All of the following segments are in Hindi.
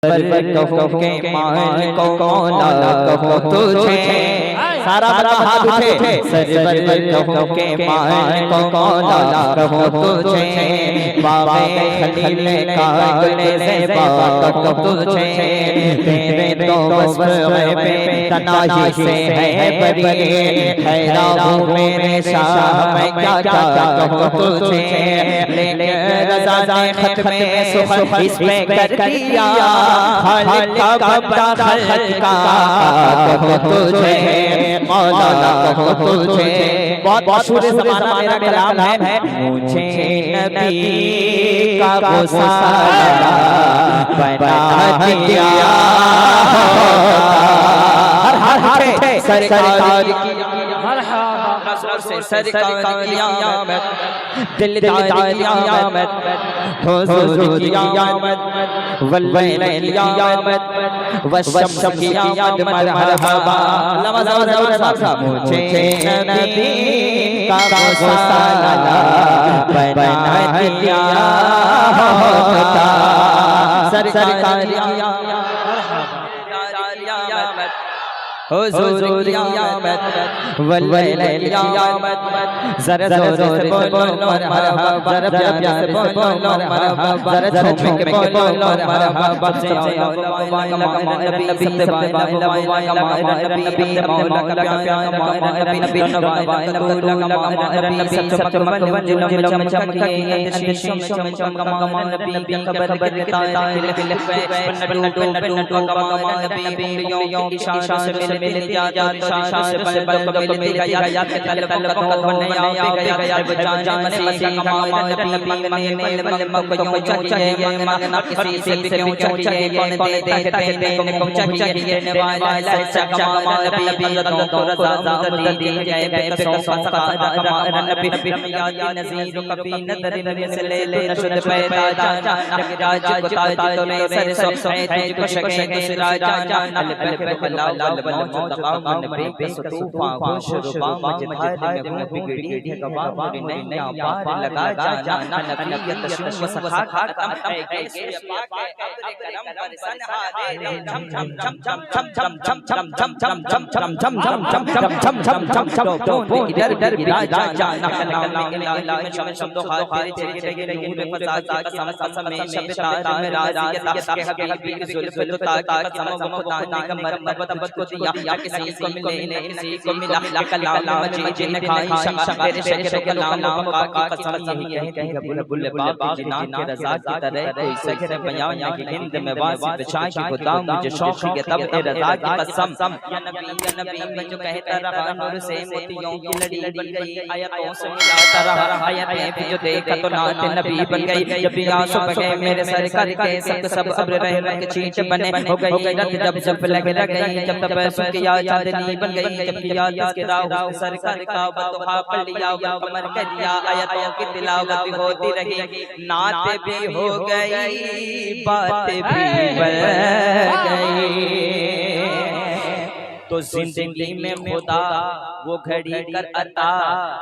कहो के मालिक मौला कहो तुझे सारा बड़ा हाथ उठे सरवर कहो के मालिक मौला कहो तुझे बाबे खलील कागले से बाबा कहो तुझे तेरे तो वस्त्र पे तनाही से है बरी हैरान मेरे शाह मैं क्या क्या कहो तुझे लेके रज़ा ने खत में सुख इस पे कर दिया खालिक का बंदा खालिक का कहो तुझे मौला कहो तुझे बहुत मशहूर ज़माना मेरा कलाम है मुझे नबी का गुस्सा बना दिया हर सरकार की सरकार की आमद दिलदार की आमद हुजूर की आमद वल्लैल की आमद वशम्स की आमद मरहबा लमज़ मुझे नबी का गुस्सा बना दिया सरकार की आमद हुजूर की आमद वल्लैल की आमद ज़रा ज़ोर से बोलो मरहबा ज़रा प्यार से बोलो मरहबा ज़रा झूम के बोलो मरहबा से मौला नबी सत्य मौला नबी मौला का प्यार मौला नबी मौला नबी सत्य मौला चमके शम मौला नबी खबर करता है नटू मौला नबी उंगलियों की इशारा से मिल गया शान से बल मिल गया याद तल को बनाया गया जान मसीह का मौला नबी मन को चाहिए मांगना किसी से क्यों चाहिए कौन देते को चाहिए ने वाला सच्चा मौला नबी तो रज़ा दी जाए बेकसों का मौला नबी याद नज़ीर कभी नदर से ले नशद पैदा राज को ताज तो रे सर है तुझको शके राजा अल बल तकाम नबी सतूफा खुशरुबा मजधार में बिगड़ी है गवा मेरी नैया पार लगा जाना नबीयत शुम सखा खत्म है कैसे पाक अब्र करम पर सनहा दे झम झम झम झम झम झम झम झम झम झम झम झम झम झम झम झम तो इधर इधर विराजा जाना कलाम इलाही में शम शब्दों खातिर तेरे तेरे नूर फसा का सम में शब्द में राजियत के हबीब जुल्फ ता कसम खुदा का मरतबत को दिया किसी को मिले किसी को मिला कलाम मजी ने खाई मेरे शेर के कलाम का कसम यही कहे बुल बाबा जिना के रज़ा की तरह कोई सखर बयान की हिंद में वासी बिछा की खुदा मुझे शौक के तब ए रज़ा की कसम या नबी में जो कहता रहा नूर से मोतियों की लड़ी बन गई आयतों से मिलाता रहा आयतें भी जो देखा तो नात नबी बन गई जब आंसू बहे मेरे सरकार के सब अब्र रह के चींच बने हो गई रत जब लग गई जब तब सुकिया चांदनी बन गई जब किया इसके राह सरकार का बतहा पढ़ लिया कमर कर दिया आयतों की तिलावत होती रही नाते भी हो गई बातें भी बढ़ गई तो जिंदगी में खुदा वो घड़ी कर अता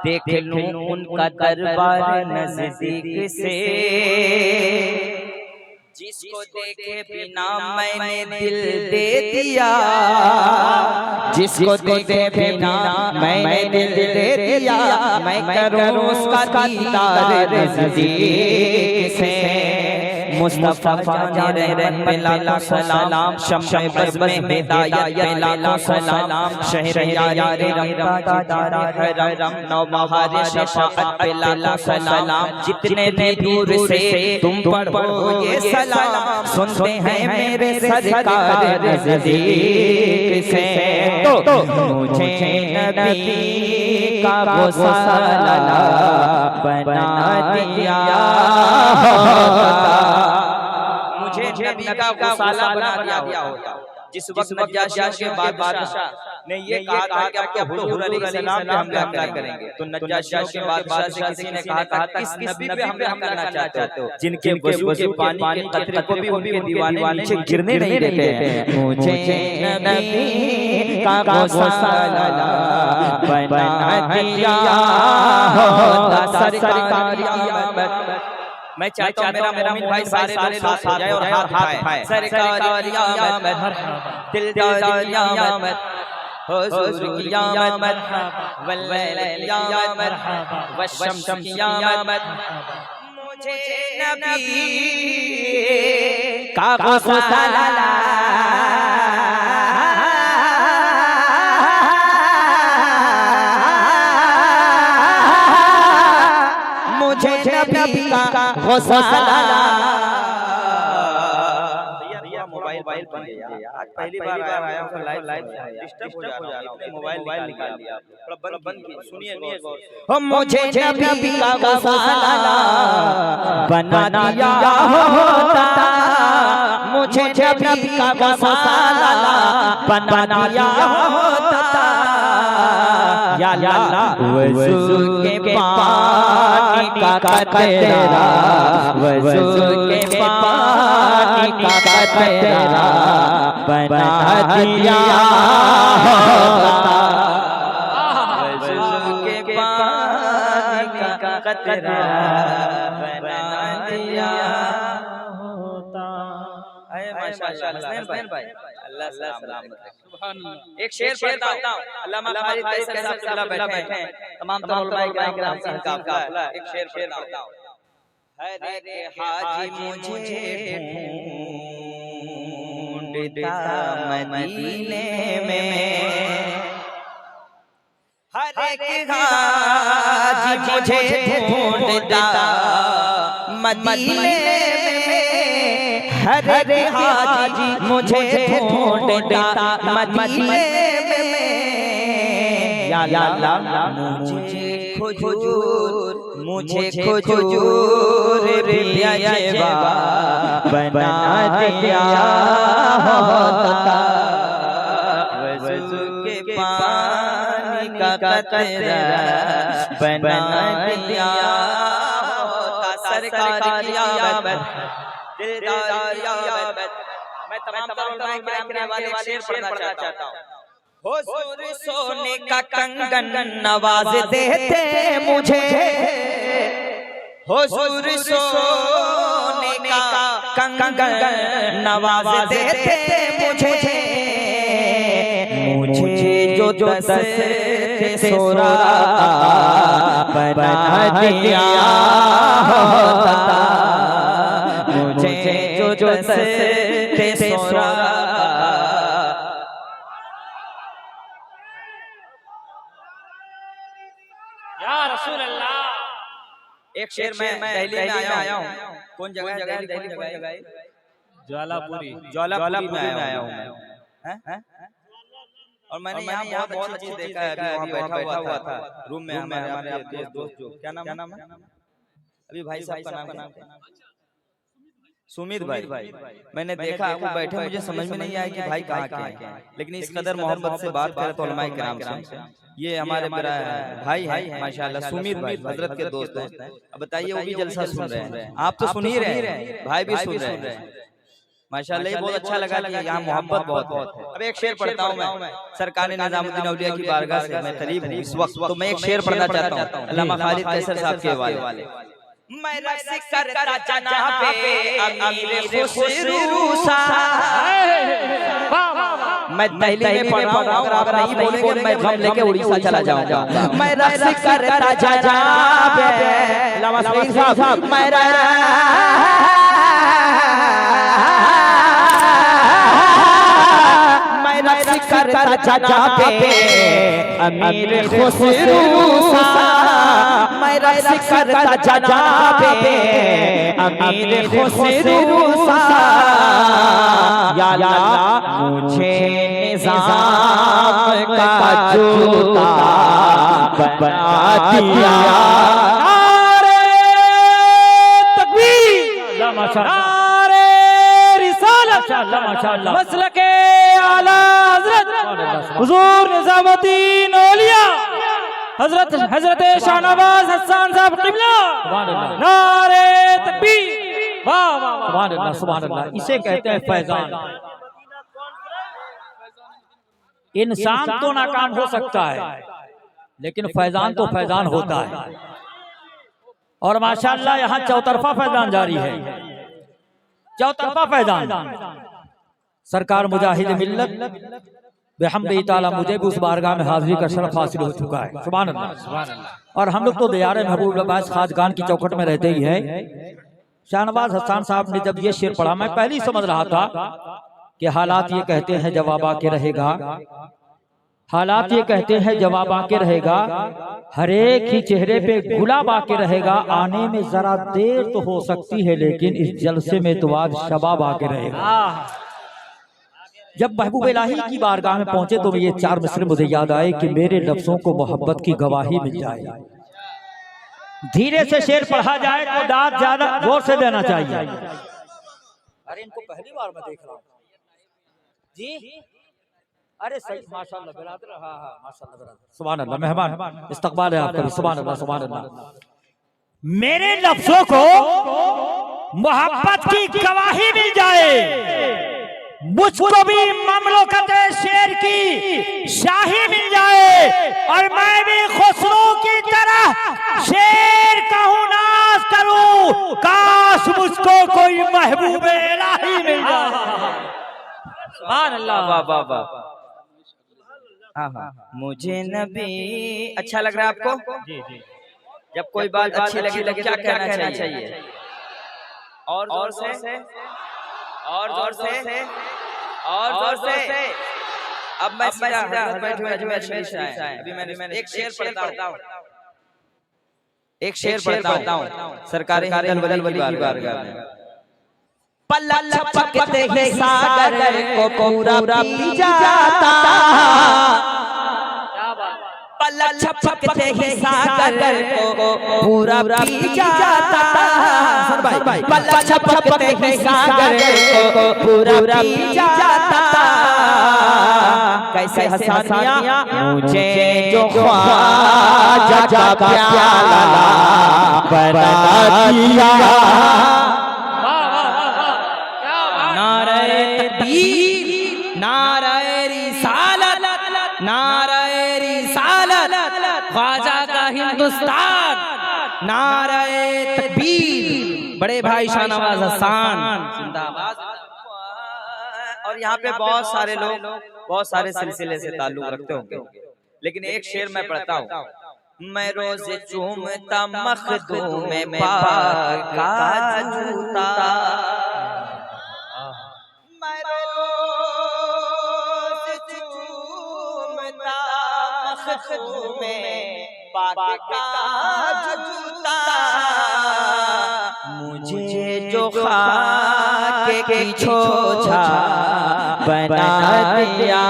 देख लूं उनका दरबार नजदीक से जिसको देखे बिना मैंने दिल दे दिया जिसको देखे बिना मैंने दिल दे दिया मैं करूं उसका दीदार नज़दीक से मुस्तफा ने रहमत सलाम शम्मे बज़ में हिदायत लाला सलाम शहर यार रंगा दारा हरम नौ बहार शफाअत पे लाला सलाम जितने भी दूर से तुम पढ़ो ये सलाम सुनते हैं मेरे सरकार नज़दीक से तो मुझे नबी का गुस्सा बना दिया नबी का गुस्सा बना दिया होता जिस वक्त नज्जाशी के बादशाह ने ये कहा कि आपको हुजूर अलैहिस्सलाम पे हमला करेंगे तो नज्जाशी के बादशाह से किसी ने कहा था किस नबी पे हमला करना चाहते हो जिनके वजू के पानी के कतरे को भी उनके दीवाने नीचे गिरने नहीं देते हैं मुझे नबी का गुस्सा बना दिया होता सरकार मैं चाहता हूं मेरा मोमिन भाई सारे लोग साथ हो जाए और हाथ उठाए। सरकार की आमद, दिलदार की आमद, हुजूर की आमद, वल्लैल की आमद, वशम्स की आमद। मुझे नबी का गुस्सा नबी का गौसाला। भैया मोबाइल बंद गया, आज पहली बार आया हूं लाइव डिस्टर्ब हो जा रहा है। मोबाइल निकाल लिया, थोड़ा बंद कीजिए, सुनिए गौर से। मुझे नबी का गौसाला बना दिया होता, मुझे नबी का गौसाला बना दिया होता। या अल्लाह वज़ू के पानी का कतरा, वज़ू के पानी का कतरा बना दिया होता, वज़ू के पानी का कतरा बना दिया होता। माशाअल्लाह भाई, अल्लाह सलाम। एक शेर पढ़ता हूं, अल्लामा खालिद कैसर साहब चला बैठे हैं, तमाम उलमाए किराम का काफिला। एक शेर पढ़ता हूं। हरे हाजी मुझे ढूंढता मदीने में, हर एक हाजी मुझे ढूंढता मदीने में, हर एक हाजी मुझे ढूंढता मदीने में। या अल्लाह मुझे खुजूर, मुझे खुजूर पिया बना दिया होता, वज़ू के पानी का कतरा बना दिया होता। सरकार की आमद, दिलदार की आमद। मैं तमाम उलमाए किराम के वाले शेर पढ़ना चाहता हूं। हुजूर सोने का कंगन नवाज देते मुझे, हुजूर सोने का कंगन नवाज देते मुझे, मुझे जो दस्ते सोरा बना दिया होता, मुझे जो दस्ते सोरा। एक शेर में दिल्ली में आया हूँ। कौन जगह है? ज्वालापुरी में आया हूँ मैं। और मैंने यहाँ बहुत अच्छी चीज देखा है। अभी वहाँ बैठा हुआ था रूम में हमारे दोस्त, जो क्या नाम है अभी भाई साहब का नाम सुमित भाई। मैंने देखा वो बैठे, मुझे समझ में नहीं आया कि भाई कहाँ के हैं, लेकिन इस कदर मोहब्बत से बात करें तो उलमाए किराम से। ये हमारे मेरा भाई है माशाल्लाह, सुमित भाई हजरत के दोस्त हैं। अब बताइए, वो भी जलसा सुन रहे हैं, आप तो सुन ही रहे हैं, भाई भी सुन रहे हैं माशाल्लाह। ये बहुत अच्छा लगा कि यहाँ मोहब्बत बहुत है। अब एक शेर पढ़ता हूँ मैं, सरकार निजामुद्दीन औलिया की बारगाह से मैं करीब हूँ इस वक्त, तो मैं एक शेर पढ़ना चाहता हूँ अल्लामा खालिद कैसर साहब के हवाले। मैं रस करता जनाबे अमीर खुसरू सा, मैं दिल्ली में पढ़ रहा हूँ, अगर नहीं बोलेंगे मैं गम लेके उड़ीसा चला जाऊंगा। मैं रस करता जनाबे अल्लामा सईद साहब, मैं रस करता जनाबे अमीर खुसरू सा, मैं रस करता जनाबे अमीर खुसरू सा। या अल्लाह मुझे निज़ाम का जूता बना दिया। नारे तकबीर, नारे रिसालत, माशाअल्लाह। मसलके आला हज़रत हुज़ूर निज़ामुद्दीन औलिया हज़रत शाहनवाज़ हसन साहब क़िबला, नारे तकबीर, वाह वाह सुभान अल्लाह सुभान अल्लाह। इसे कहते हैं फैजान। इंसान तो नाकाम हो सकता है, लेकिन फैजान तो फैजान होता है। और माशाअल्लाह यहाँ चौतरफा फैजान जारी है, चौतरफा फैजान। सरकार मुजाहिद मिल्लत बेहम्दि ताला मुझे भी उस बारगाह में हाजिरी का शरफ हासिल हो चुका है। सुभान अल्लाह। और हम लोग तो दियारे महबूब अब्बास खाजगान की चौखट में रहते ही है। शाहनवाज हसन साहब ने जब ये शेर पढ़ा, मैं पहले ही समझ रहा था कि हालात ये कहते हैं जवाब आके रहेगा, हालात ये कहते हैं जवाब आके रहेगा, हर एक ही चेहरे पे गुलाब आके रहेगा। आने में जरा देर तो हो सकती है लेकिन इस जलसे में तो आज शबाब आके रहेगा। जब महबूब इलाही की बारगाह में पहुंचे तो ये चार मिसरे मुझे याद आए कि मेरे लफ्जों को मोहब्बत की गवाही मिल जाए। धीरे से शेर पढ़ा जाए तो दाद ज्यादा जोर से देना चाहिए। अरे इनको पहली बार मैं देख रहा हूँ जी। अरे सही माशाअल्लाह बिरादर, हाँ हाँ माशाअल्लाह बिरादर, सुभान अल्लाह। मेहमान इस्तकबाल है आपका, सुभान अल्लाह सुभान अल्लाह। मेरे लफ्जों को मोहब्बत की गवाही मिल जाए, मुझको भी ममलकत शेर की शाही मिल जाए, और मैं भी खुसरो की तरह शेर कहूँ नाज करूं, काश मुझको कोई महबूब इलाही मिल जाए। सुभान अल्लाह। वाह वाह वाह। हाँ, मुझे नबी अच्छा लग रहा है आपको? जी जी। जब कोई बात अच्छी लगे तो क्या कहना चाहिए? और जोर से, और जोर से, और जोर से। अब मैं सीधा अभी मैंने एक शेर पढ़ता हूँ, एक शेर पढ़ता हूँ सरकारी वली की बारगाह में। पल्ला छपकते ही सागर को पूरा पी जाता, पल्ला छपकते ही सागर को पूरा पी जाता। सुन भाई, पल्ला छपकते ही सागर को पूरा पी जाता। कैसे हसानियाँ मुझे जो ख्वाजा का प्याला बना दिया। नारे रिसालत, नारे रिसालत, ख्वाजा का हिंदुस्तान, नारे तकबीर, बड़े भाई शाहनवाज हसन जिंदाबाद। और यहाँ पे बहुत सारे लोग बहुत सारे सिलसिले से ताल्लुक रखते होंगे, लेकिन एक शेर मैं पढ़ता हूँ। मैं रोज चूमता मखदूम में पाक का जूता, मैं रोज चूमता मखदूम में पाक का जूता। मुझे जो खाके की छोछा बना दिया,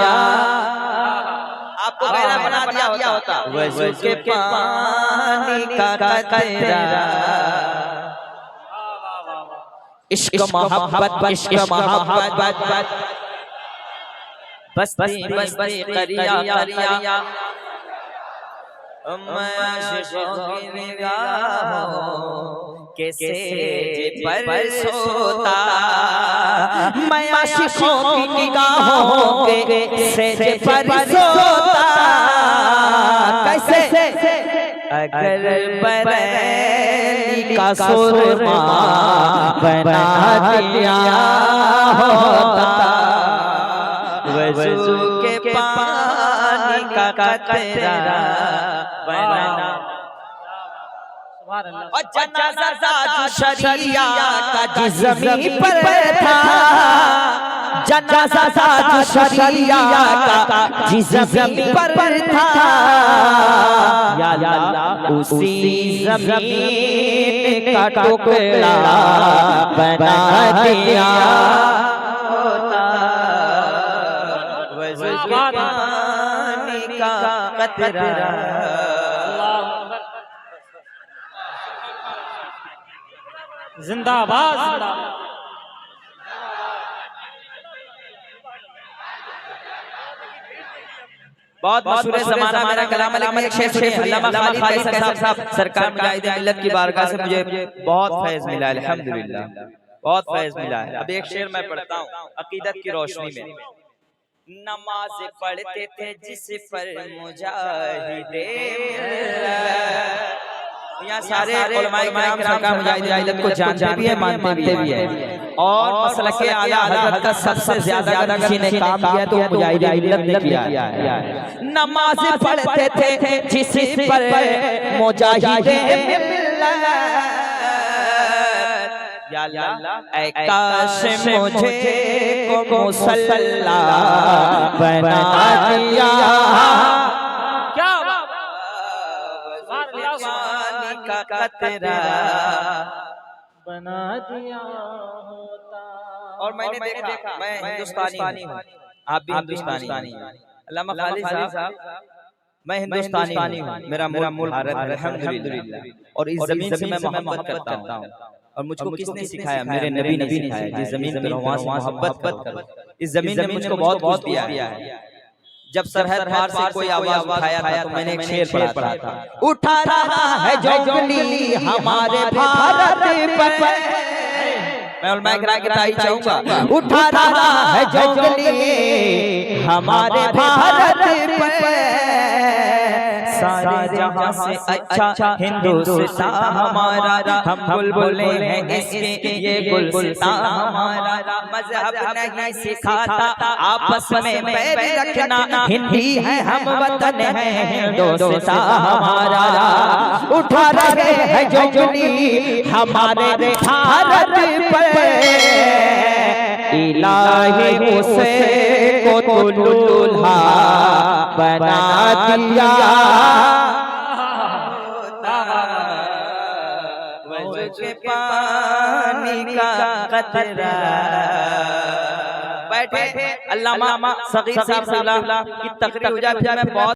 आपको मेरा बना दिया होता वज़ू के पानी का कतरा। इश्क मोहब्बत, इश्क मोहब्बत, बस्ती बस्ती करिया करिया, मैं आशिकों की निगाहों के सेज पर सोता, मैं आशिकों की निगाहों के सेज पर सोता। कैसे? अगर बरेली का सुरमा बना दिया होता, वज़ू के पानी का कतरा बना। और जनाजा जो शरिया का जिस ज़मीन पर था, जनाजा जो शरिया का जिस ज़मीन पर था, या अल्लाह उसी ज़मीन का टुकड़ा बना दिया होता, वज़ू के पानी का कतरा। जिंदाबाद। बहुत मशहूर ज़माना मेरा कलाम अलग में एक शेर सुनिए। अल्लामा खालिद कैसर साहब सरकार मुजाहिद मिल्लत की बारगाह से मुझे बहुत फैज़ मिला है, अल्हम्दुलिल्लाह बहुत फैज़ मिला है। अब एक शेर मैं पढ़ता हूँ अकीदत की रोशनी में। नमाज पढ़ते थे जिस पर मुजाहिदे मिल्लत, यहाँ सारे उलमाए किराम सरकार मुजाहिद को जानते भी है, मानते भी है। और मसलक के आला हज़रत का सबसे ज्यादा अगर किसी ने काम किया तो मुजाहिद मिल्लत ने किया है। नमाज पढ़ते थे जिस पर मुजाहिद मिल्लत, या अल्लाह ऐ काश मुझे को मुसल्ला बना दिया, क्या का कतरा बना दिया होता। और मैंने देखा, मैं हिंदुस्तानी हूँ, आप भी हिंदुस्तानी हैं। अल्लामा खालिद साहब, मैं हिंदुस्तानी हूँ, मेरा मुल्क भारत है अल्हम्दुलिल्लाह, और इस जमीन से मैं मोहब्बत करता हूँ। और मुझको किसने सिखाया? मेरे नबी ने सिखाया, जिस जमीन पे वहां से मोहब्बत करो। इस जमीन ने मुझको बहुत कुछ दिया है। जब सरहद पार से कोई आवाज उठाया था तो मैंने एक शेर पढ़ा था, उठा रहा है जो उंगली हमारे भारत पर, मैं उलमाए किराम की तारीफ चाहूंगा, उठा रहा है जो उंगली हमारे भारत पर, सारे जहां से अच्छा हिंदुस्तान हमारा, हम बुलबुले हैं इसके ये गुलसितान हमारा, मजहब नहीं सिखाता आपस में पैर रखना, हिंदी है हम वतन है हिंदुस्तान हमारा, उठा रहे हैं जो उंगली हमारे भारत पर, इलाही उसे को दुल्हा बना दिया, के पानी का कतरा। बैठे अल्लामा सगीर साहब की तकरीर हो जाए, फिर मैं बहुत